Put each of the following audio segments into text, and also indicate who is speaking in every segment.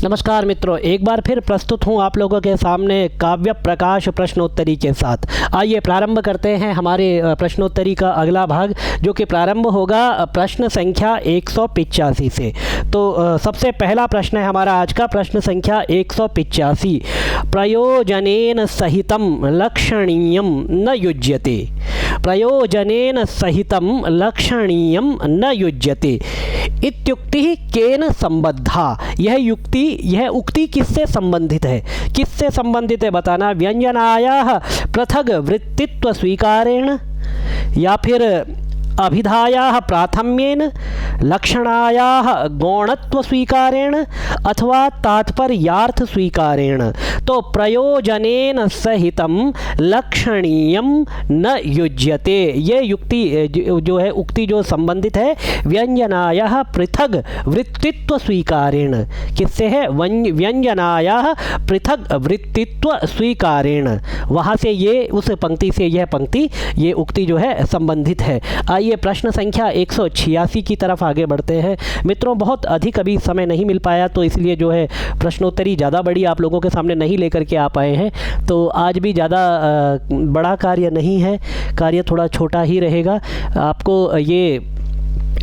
Speaker 1: नमस्कार मित्रों, एक बार फिर प्रस्तुत हूँ आप लोगों के सामने काव्य प्रकाश प्रश्नोत्तरी के साथ। आइए प्रारंभ करते हैं हमारे प्रश्नोत्तरी का अगला भाग, जो कि प्रारंभ होगा प्रश्न संख्या 185 से। तो सबसे पहला प्रश्न है हमारा आज का, प्रश्न संख्या 185। प्रयोजनेन सहितं लक्षणीयं न युज्यते। प्रयोजनेन सहितं लक्षणीयं न युज्यते इत्युक्ति केन संबद्धा। यह उक्ति किससे संबंधित है? किससे संबंधित है बताना। व्यंजनायाः पृथग वृत्तित्व स्वीकारेण, या फिर अभिधायाः प्राथम्येन, लक्षणायाः गौणत्व स्वीकारेण, अथवा तात्पर्यार्थ स्वीकारेण। तो प्रयोजनेन सहितं लक्षणीयं न युज्यते, ये युक्ति जो है उक्ति जो संबंधित है व्यंजनायाः पृथग वृत्तित्व स्वीकारेण। किससे है? व्यंजनायाः पृथग वृत्तित्व स्वीकारेण। वहाँ से ये, उस पंक्ति से यह पंक्ति, ये उक्ति जो है संबंधित है। आइए प्रश्न संख्या 186 की तरफ आगे बढ़ते हैं। मित्रों, बहुत अधिक अभी समय नहीं मिल पाया, तो इसलिए जो है प्रश्नोत्तरी ज़्यादा बड़ी आप लोगों के सामने नहीं लेकर के आ पाए हैं। तो आज भी ज़्यादा बड़ा कार्य नहीं है, कार्य थोड़ा छोटा ही रहेगा। आपको ये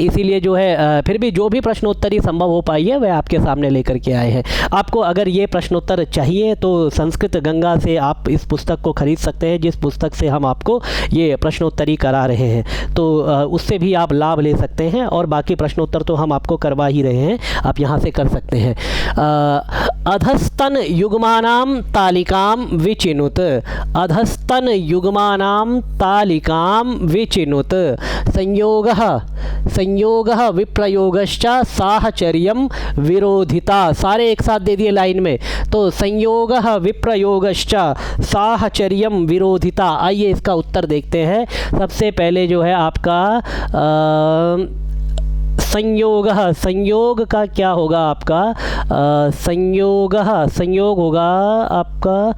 Speaker 1: इसीलिए जो है फिर भी जो भी प्रश्नोत्तरी संभव हो पाई है वह आपके सामने लेकर के आए हैं। आपको अगर ये प्रश्नोत्तर चाहिए तो संस्कृत गंगा से आप इस पुस्तक को खरीद सकते हैं, जिस पुस्तक से हम आपको ये प्रश्नोत्तरी करा रहे हैं। तो उससे भी आप लाभ ले सकते हैं, और बाकी प्रश्नोत्तर तो हम आपको करवा ही रहे हैं, आप यहाँ से कर सकते हैं। अधस्तन युग्मानां तालिकां विचिनुत। अधस्तन युग्मानां तालिकां विचिनुत। संयोगः विप्रयोगश्च साहचर्यं विरोधिता। सारे एक साथ दे दिए लाइन में। तो संयोगः विप्रयोगश्च साहचर्यं विरोधिता। आइए इसका उत्तर देखते हैं। सबसे पहले जो है आपका संयोग का क्या होगा आपका? संयोग होगा आपका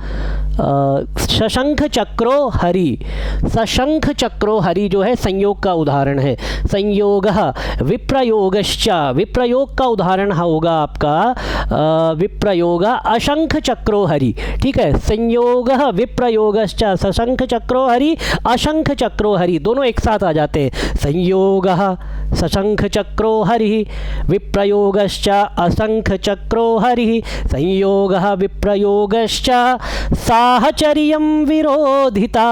Speaker 1: सशंख चक्रो हरि। सशंख चक्रो हरि जो है संयोग का उदाहरण है। संयोगः विप्रयोगश्च, विप्रयोग का उदाहरण होगा आपका विप्रयोग अशंख चक्रो हरि। ठीक है, संयोगः विप्रयोगश्च सशंख चक्रो हरि, अशंख चक्रो हरि, दोनों एक साथ आ जाते हैं। संयोगः सशंख चक्रो हरि, विप्रयोगश्च असंख चक्रो हरि, संयोगः विप्रयोगश्च साहचर्यं विरोधिता।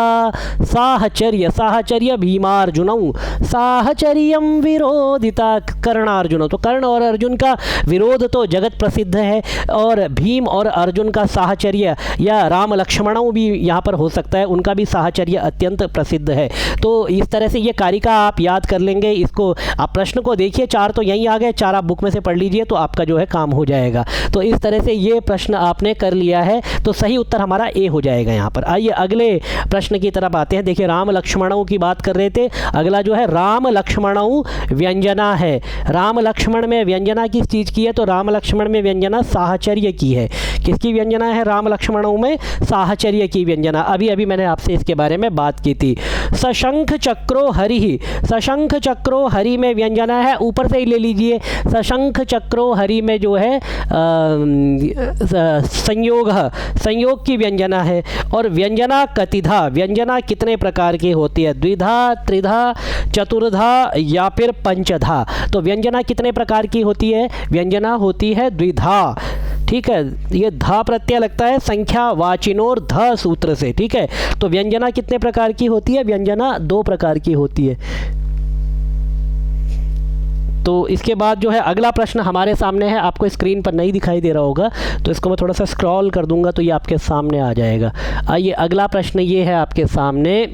Speaker 1: साहचर्य भीमार्जुनौ, साहचर्यं विरोधिता कर्णार्जुनौ। तो कर्ण और अर्जुन का विरोध तो जगत प्रसिद्ध है, और भीम और अर्जुन का साहचर्य या राम लक्ष्मणों भी यहाँ पर हो सकता है, उनका भी साहचर्य अत्यंत प्रसिद्ध है। तो इस तरह से ये कारिका आप याद कर लेंगे। इसको आप प्रश्न को देखिए, 4 तो यहीं आ गए, 4 आप बुक में से पढ़ लीजिए तो आपका जो है काम हो जाएगा। तो इस तरह से ये प्रश्न आपने कर लिया है, तो सही उत्तर हमारा ए हो जाएगा यहाँ पर। आइए अगले प्रश्न की तरफ आते हैं। देखिए, राम लक्ष्मणों की बात कर रहे थे, अगला जो है राम लक्ष्मणों व्यंजना है। राम लक्ष्मण में व्यंजना किस चीज़ की है? तो राम लक्ष्मण में व्यंजना साहचर्य की है। किसकी व्यंजना है? राम लक्ष्मणों में साहचर्य की व्यंजना। अभी मैंने आपसे इसके बारे में बात की थी। सशंख चक्रो हरि, सशंख चक्रो हरि में व्यंजना है, ऊपर से ही ले लीजिए। सशंख चक्रो हरि में जो है संयोग की व्यंजना है। और व्यंजना कतिधा, व्यंजना कितने प्रकार की होती है? द्विधा, त्रिधा, चतुर्धा या फिर पंचधा। तो व्यंजना कितने प्रकार की होती है? व्यंजना होती है द्विधा। ठीक है, ये धा प्रत्यय लगता है संख्या वाचिनोर ध सूत्र से। ठीक है, तो व्यंजना कितने प्रकार की होती है? व्यंजना 2 प्रकार की होती है। तो इसके बाद जो है अगला प्रश्न हमारे सामने है, आपको स्क्रीन पर नहीं दिखाई दे रहा होगा, तो इसको मैं थोड़ा सा स्क्रॉल कर दूंगा तो ये आपके सामने आ जाएगा। आइए अगला प्रश्न ये है आपके सामने।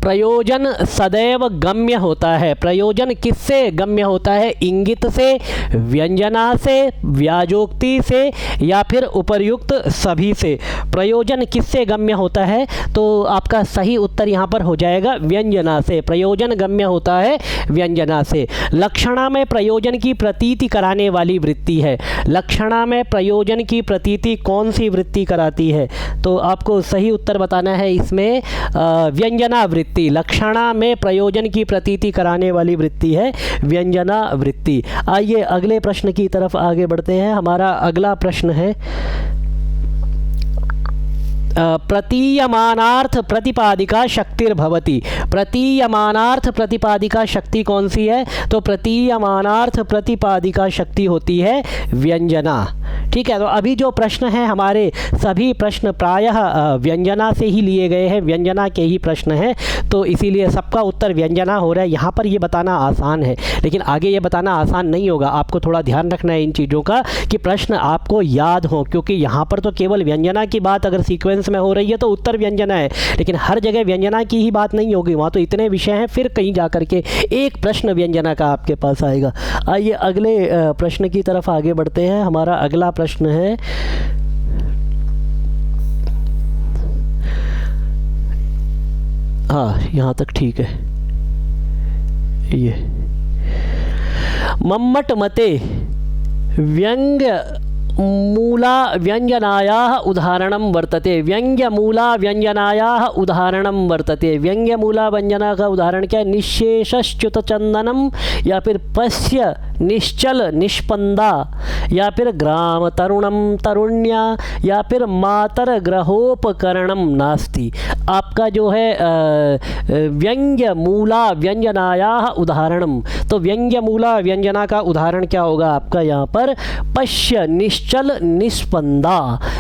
Speaker 1: प्रयोजन सदैव गम्य होता है। प्रयोजन किससे गम्य होता है? इंगित से, व्यंजना से, व्याजोक्ति से, या फिर उपर्युक्त सभी से। प्रयोजन किससे गम्य होता है? तो आपका सही उत्तर यहाँ पर हो जाएगा व्यंजना से। प्रयोजन गम्य होता है व्यंजना से। लक्षणा में प्रयोजन की प्रतीति कराने वाली वृत्ति है। लक्षणा में प्रयोजन की प्रतीति कौन सी वृत्ति कराती है? तो आपको सही उत्तर बताना है इसमें व्यंजना व्यंजना वृत्ति, लक्षणा में प्रयोजन की प्रतीति कराने वाली वृत्ति है व्यंजना वृत्ति। आइए अगले प्रश्न की तरफ आगे बढ़ते हैं। हमारा अगला प्रश्न है प्रतीयमानार्थ प्रतिपादिका शक्तिर्भवति। प्रतीयमानार्थ प्रतिपादिका शक्ति कौन सी है? तो प्रतीयमानार्थ प्रतिपादिका शक्ति होती है व्यंजना। ठीक है, तो अभी जो प्रश्न है हमारे सभी प्रश्न प्रायः व्यंजना से ही लिए गए हैं, व्यंजना के ही प्रश्न हैं, तो इसीलिए सबका उत्तर व्यंजना हो रहा है। यहाँ पर ये बताना आसान है, लेकिन आगे ये बताना आसान नहीं होगा। आपको थोड़ा ध्यान रखना है इन चीज़ों का कि प्रश्न आपको याद हो, क्योंकि यहाँ पर तो केवल व्यंजना की बात अगर सीक्वेंस में हो रही है तो उत्तर व्यंजना है, लेकिन हर जगह व्यंजना की ही बात नहीं होगी, वहाँ तो इतने विषय हैं, फिर कहीं जा करके एक प्रश्न व्यंजना का आपके पास आएगा। आइए अगले प्रश्न की तरफ आगे बढ़ते हैं। हमारा अगला प्रश्न है हाँ, यहाँ तक ठीक है। ये मम्मट मते व्यंग्य मूला व्यंजनायाः उदाहरणं वर्तते। व्यंग्यमूला व्यंजनायाः उदाहरणं वर्तते। व्यंग्यमूला व्यंजना का उदाहरण क्या है? निःशेषश्च्युत चंदनम, या फिर पश्य निश्चल निष्पंदा, या फिर ग्राम तरुणम तरुण्या, या फिर मातर ग्रहोपकरणम नास्ति। आपका जो है व्यंग्य मूला व्यंजनायाः उदाहरणम, तो व्यंग्य मूला व्यंजना का उदाहरण क्या होगा आपका यहाँ पर? पश्य निश्चल निष्पंदा,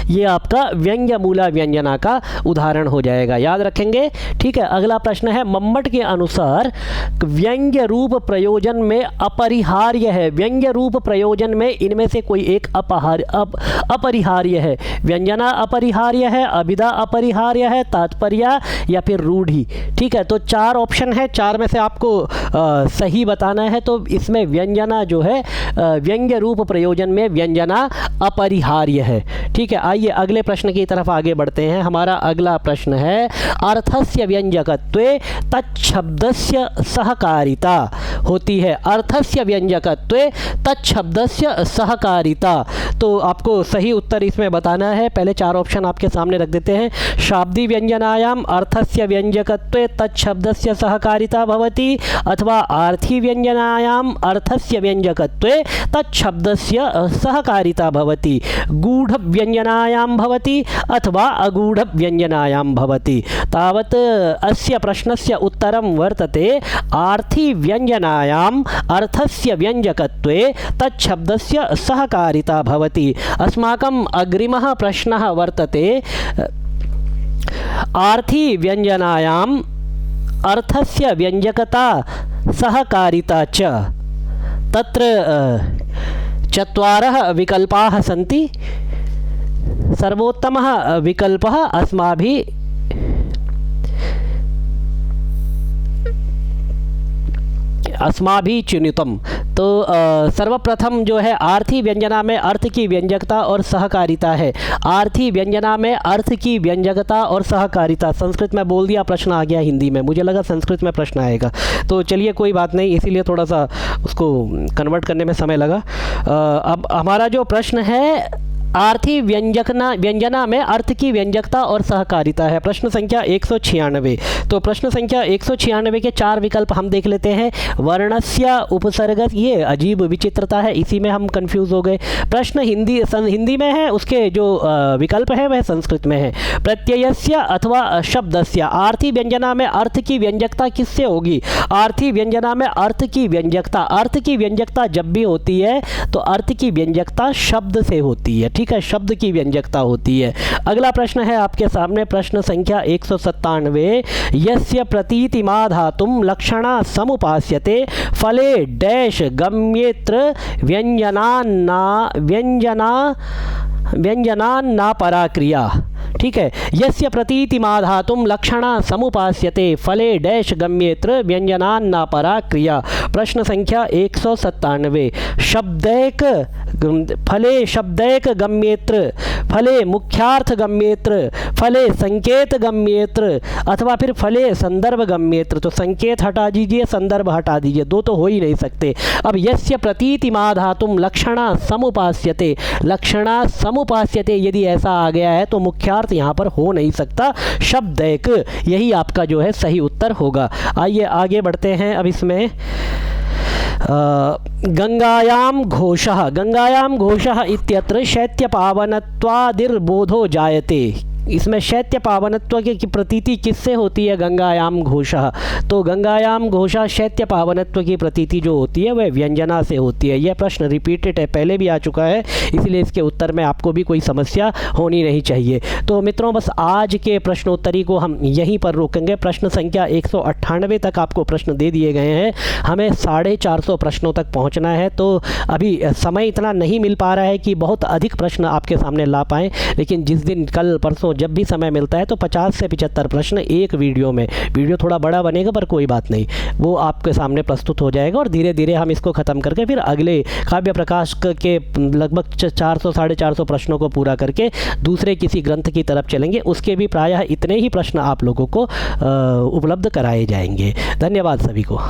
Speaker 1: ये आपका व्यंग्य मूला व्यंजना का उदाहरण हो जाएगा, याद रखेंगे। ठीक है, अगला प्रश्न है मम्मट के अनुसार व्यंग्य रूप प्रयोजन में अपरिहार्य है। व्यंग्य रूप प्रयोजन में इनमें से कोई एक अपरिहार्य है। व्यंजना अपरिहार्य है, अभिधा अपरिहार्य है, तात्पर्य या फिर रूढ़ि। ठीक है, तो चार ऑप्शन है, चार में से आपको सही बताना है। तो इसमें व्यंजना जो है व्यंग्य रूप प्रयोजन में व्यंजना अपरिहार्य है। ठीक है, आइए अगले प्रश्न की तरफ आगे बढ़ते हैं। हमारा अगला प्रश्न है अर्थस्य व्यंजकत्वे तच्छब्दस्य सहकारिता होती है। अर्थस्य व्यंजकत्वे तच्छब्दस्य सहकारिता, तो आपको सही उत्तर इसमें बताना है। पहले चार ऑप्शन आपके सामने रख देते हैं। शाब्दी व्यंजनायाम अर्थस्य व्यंजकत्वे तच्छब्दस्य सहकारिता भवति, अथवा आर्थी व्यंजनायाम अर्थस्य व्यंजकत्वे तच्छब्दस्य सहकारिता भवति, गूढ़ व्यंजनायाम भवति, अथवा अगूढ़ व्यंजनायाम भवति। तावत् अस्य प्रश्नस्य उत्तरं वर्तते आर्थी व्यंजनायाम अर्थस्य व्यंजकत्वे तच्छब्दस्य सहकारिता भवति। अस्माकं अग्रिमः प्रश्नः वर्तते आर्थी व्यंजनायाम अर्थस्य व्यंजकता सहकारिता च। तत्र चत्वारः विकल्पाः सन्ति। सर्वोत्तमः विकल्पः अस्माभिः चिन्हितम्। तो सर्वप्रथम जो है आर्थी व्यंजना में अर्थ की व्यंजकता और सहकारिता है। आर्थी व्यंजना में अर्थ की व्यंजकता और सहकारिता, संस्कृत में बोल दिया, प्रश्न आ गया हिंदी में, मुझे लगा संस्कृत में प्रश्न आएगा, तो चलिए कोई बात नहीं, इसीलिए थोड़ा सा उसको कन्वर्ट करने में समय लगा। अब हमारा जो प्रश्न है आर्थी व्यंजना में अर्थ की व्यंजकता और सहकारिता है। प्रश्न संख्या 196। तो प्रश्न संख्या 196 के चार विकल्प हम देख लेते हैं। वर्णस्य उपसर्गस, ये अजीब विचित्रता है, इसी में हम कंफ्यूज हो गए। प्रश्न हिंदी में है, उसके जो विकल्प है वह संस्कृत में है। प्रत्ययस्य अथवा शब्दस्य, आर्थी व्यंजना में अर्थ की व्यंजकता किससे होगी? आर्थी व्यंजना में अर्थ की व्यंजकता जब भी होती है तो अर्थ की व्यंजकता शब्द से होती है। ठीक है, शब्द की व्यंजकता होती है। अगला प्रश्न है आपके सामने, प्रश्न संख्या 197। यस्य प्रतीतिमा धातुम लक्षणा समुपास्यते फले डैश गम्येत्र व्यंजनान्ना पराक्रिया। ठीक है, यस्य प्रतीतिमा धातुम लक्षणा समुपास्यते फले डैश गम्येत्र व्यंजनान्ना पराक्रिया। प्रश्न संख्या 197। फले शब्दैक गम्येत्र फले मुख्यार्थ गम्येत्र, फले संकेत गम्येत्र, अथवा फिर फले संदर्भ गम्येत्र। तो संकेत हटा दीजिए, संदर्भ हटा दीजिए, दो तो हो ही नहीं सकते। अब यस्य प्रतीतिमा धातुम लक्षणा समुपास्यते, लक्षणा समुपास्यते यदि ऐसा आ गया है तो मुख्यार्थ यहाँ पर हो नहीं सकता, शब्द एक, यही आपका जो है सही उत्तर होगा। आइए आगे बढ़ते हैं। अब इसमें गंगायां घोषः, गंगायां घोषः इत्यत्र शैत्यपावनत्वादिर्बोधो जायते। इसमें शैत्य पावनत्व की प्रतीति किससे होती है? गंगायाम घोषः। तो गंगायाम घोषः शैत्य पावनत्व की प्रतीति जो होती है वह व्यंजना से होती है। यह प्रश्न रिपीटेड है, पहले भी आ चुका है, इसलिए इसके उत्तर में आपको भी कोई समस्या होनी नहीं चाहिए। तो मित्रों बस आज के प्रश्नोत्तरी को हम यहीं पर रोकेंगे। प्रश्न संख्या 198 तक आपको प्रश्न दे दिए गए हैं, हमें 450 प्रश्नों तक पहुँचना है। तो अभी समय इतना नहीं मिल पा रहा है कि बहुत अधिक प्रश्न आपके सामने ला पाएँ, लेकिन जिस दिन कल परसों जब भी समय मिलता है तो 50 से 75 प्रश्न एक वीडियो में, वीडियो थोड़ा बड़ा बनेगा पर कोई बात नहीं, वो आपके सामने प्रस्तुत हो जाएगा और धीरे धीरे हम इसको ख़त्म करके फिर अगले काव्य प्रकाश के लगभग 400 साढ़े 400 प्रश्नों को पूरा करके दूसरे किसी ग्रंथ की तरफ चलेंगे। उसके भी प्रायः इतने ही प्रश्न आप लोगों को उपलब्ध कराए जाएंगे। धन्यवाद सभी को।